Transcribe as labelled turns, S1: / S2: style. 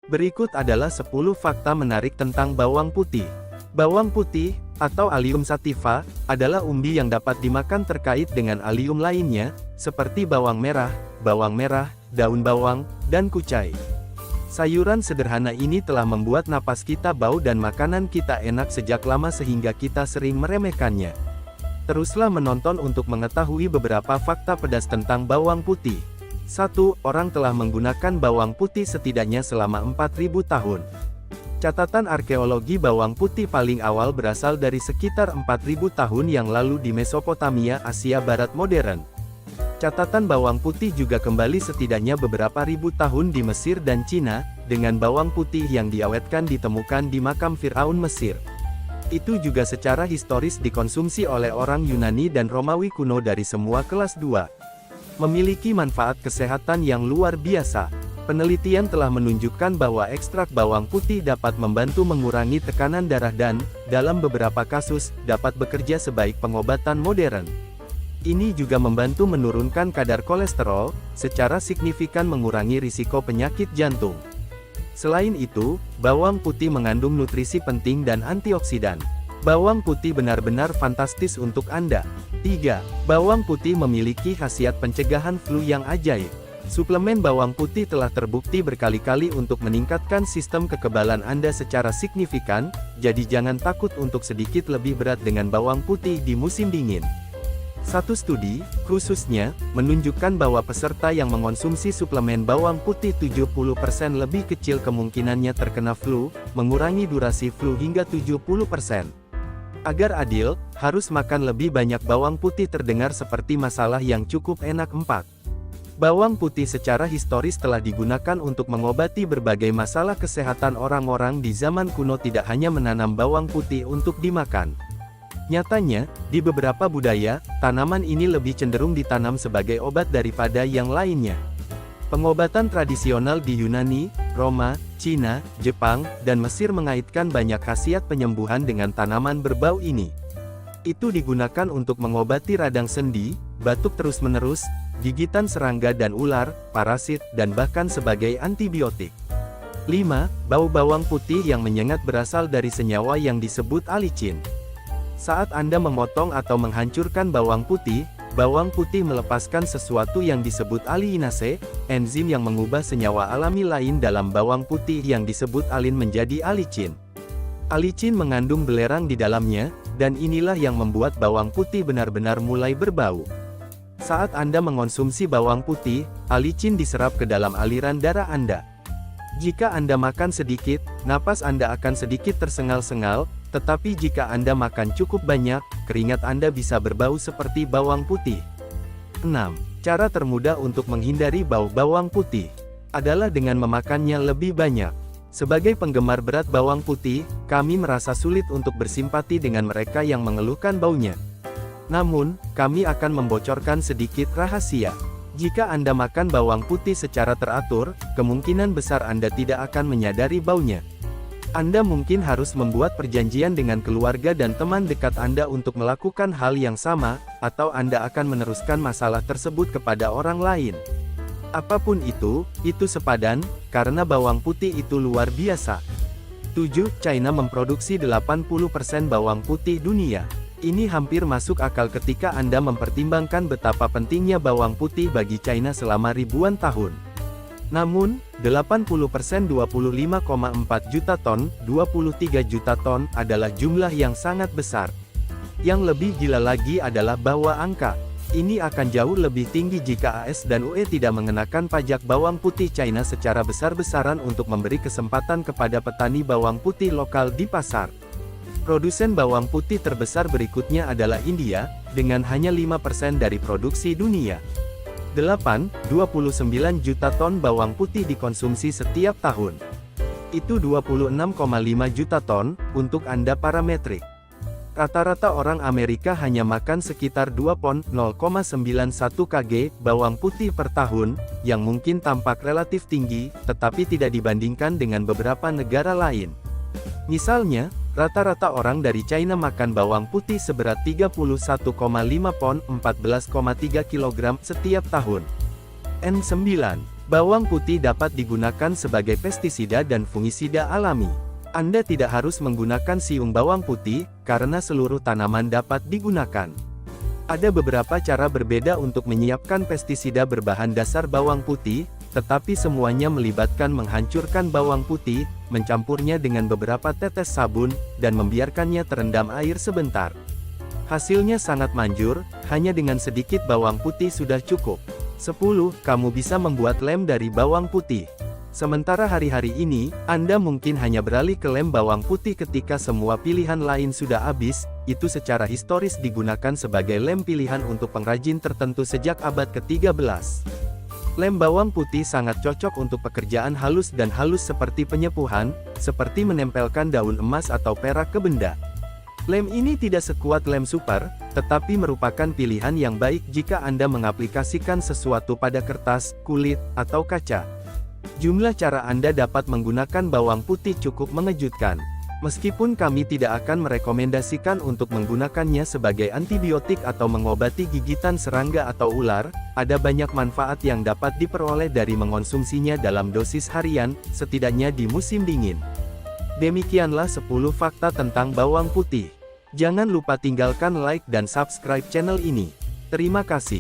S1: Berikut adalah 10 fakta menarik tentang bawang putih. Bawang putih, atau Allium sativa, adalah umbi yang dapat dimakan terkait dengan allium lainnya, seperti bawang merah, daun bawang, dan kucai. Sayuran sederhana ini telah membuat napas kita bau dan makanan kita enak sejak lama sehingga kita sering meremehkannya. Teruslah menonton untuk mengetahui beberapa fakta pedas tentang bawang putih. 1. Orang telah menggunakan bawang putih setidaknya selama 4.000 tahun. Catatan arkeologi bawang putih paling awal berasal dari sekitar 4.000 tahun yang lalu di Mesopotamia, Asia Barat modern. Catatan bawang putih juga kembali setidaknya beberapa ribu tahun di Mesir dan Cina, dengan bawang putih yang diawetkan ditemukan di makam Firaun Mesir. Itu juga secara historis dikonsumsi oleh orang Yunani dan Romawi kuno dari semua kelas 2. Memiliki manfaat kesehatan yang luar biasa. Penelitian telah menunjukkan bahwa ekstrak bawang putih dapat membantu mengurangi tekanan darah dan, dalam beberapa kasus, dapat bekerja sebaik pengobatan modern. Ini juga membantu menurunkan kadar kolesterol, secara signifikan mengurangi risiko penyakit jantung. Selain itu, bawang putih mengandung nutrisi penting dan antioksidan. Bawang putih benar-benar fantastis untuk Anda. 3. Bawang putih memiliki khasiat pencegahan flu yang ajaib. Suplemen bawang putih telah terbukti berkali-kali untuk meningkatkan sistem kekebalan Anda secara signifikan, jadi jangan takut untuk sedikit lebih berat dengan bawang putih di musim dingin. Satu studi, khususnya, menunjukkan bahwa peserta yang mengonsumsi suplemen bawang putih 70% lebih kecil kemungkinannya terkena flu, mengurangi durasi flu hingga 70%. Agar adil, harus makan lebih banyak bawang putih terdengar seperti masalah yang cukup enak. 4. Bawang putih secara historis telah digunakan untuk mengobati berbagai masalah kesehatan orang-orang di zaman kuno tidak hanya menanam bawang putih untuk dimakan. Nyatanya, di beberapa budaya, tanaman ini lebih cenderung ditanam sebagai obat daripada yang lainnya. Pengobatan tradisional di Yunani, Roma, Cina, Jepang, dan Mesir mengaitkan banyak khasiat penyembuhan dengan tanaman berbau ini. Itu digunakan untuk mengobati radang sendi, batuk terus-menerus, gigitan serangga dan ular, parasit, dan bahkan sebagai antibiotik. 5. Bau bawang putih yang menyengat berasal dari senyawa yang disebut alicin. Saat Anda memotong atau menghancurkan bawang putih melepaskan sesuatu yang disebut aliinase, enzim yang mengubah senyawa alami lain dalam bawang putih yang disebut alin menjadi alicin. Alicin mengandung belerang di dalamnya, dan inilah yang membuat bawang putih benar-benar mulai berbau. Saat Anda mengonsumsi bawang putih, alicin diserap ke dalam aliran darah Anda. Jika Anda makan sedikit, napas Anda akan sedikit tersengal-sengal, tetapi jika Anda makan cukup banyak, keringat Anda bisa berbau seperti bawang putih. 6. Cara termudah untuk menghindari bau bawang putih adalah dengan memakannya lebih banyak. Sebagai penggemar berat bawang putih, kami merasa sulit untuk bersimpati dengan mereka yang mengeluhkan baunya. Namun, kami akan membocorkan sedikit rahasia. Jika Anda makan bawang putih secara teratur, kemungkinan besar Anda tidak akan menyadari baunya. Anda mungkin harus membuat perjanjian dengan keluarga dan teman dekat Anda untuk melakukan hal yang sama, atau Anda akan meneruskan masalah tersebut kepada orang lain. Apapun itu sepadan, karena bawang putih itu luar biasa. 7. China memproduksi 80% bawang putih dunia. Ini hampir masuk akal ketika Anda mempertimbangkan betapa pentingnya bawang putih bagi China selama ribuan tahun. Namun, 80% 25,4 juta ton, 23 juta ton, adalah jumlah yang sangat besar. Yang lebih gila lagi adalah bahwa angka ini akan jauh lebih tinggi jika AS dan UE tidak mengenakan pajak bawang putih China secara besar-besaran untuk memberi kesempatan kepada petani bawang putih lokal di pasar. Produsen bawang putih terbesar berikutnya adalah India, dengan hanya 5% dari produksi dunia. 8. 29 juta ton bawang putih dikonsumsi setiap tahun. Itu 26,5 juta ton, untuk Anda para metrik. Rata-rata orang Amerika hanya makan sekitar 2 pon, 0,91 kg, bawang putih per tahun, yang mungkin tampak relatif tinggi, tetapi tidak dibandingkan dengan beberapa negara lain. Misalnya, rata-rata orang dari China makan bawang putih seberat 31,5 pon, 14,3 kg, setiap tahun. 9. Bawang putih dapat digunakan sebagai pestisida dan fungisida alami. Anda tidak harus menggunakan siung bawang putih, karena seluruh tanaman dapat digunakan. Ada beberapa cara berbeda untuk menyiapkan pestisida berbahan dasar bawang putih, tetapi semuanya melibatkan menghancurkan bawang putih, mencampurnya dengan beberapa tetes sabun, dan membiarkannya terendam air sebentar. Hasilnya sangat manjur, hanya dengan sedikit bawang putih sudah cukup. 10. Kamu bisa membuat lem dari bawang putih. Sementara hari-hari ini, Anda mungkin hanya beralih ke lem bawang putih ketika semua pilihan lain sudah habis, itu secara historis digunakan sebagai lem pilihan untuk pengrajin tertentu sejak abad ke-13. Lem bawang putih sangat cocok untuk pekerjaan halus dan halus seperti penyepuhan, seperti menempelkan daun emas atau perak ke benda. Lem ini tidak sekuat lem super, tetapi merupakan pilihan yang baik jika Anda mengaplikasikan sesuatu pada kertas, kulit, atau kaca. Jumlah cara Anda dapat menggunakan bawang putih cukup mengejutkan. Meskipun kami tidak akan merekomendasikan untuk menggunakannya sebagai antibiotik atau mengobati gigitan serangga atau ular, ada banyak manfaat yang dapat diperoleh dari mengonsumsinya dalam dosis harian, setidaknya di musim dingin. Demikianlah 10 fakta tentang bawang putih. Jangan lupa tinggalkan like dan subscribe channel ini. Terima kasih.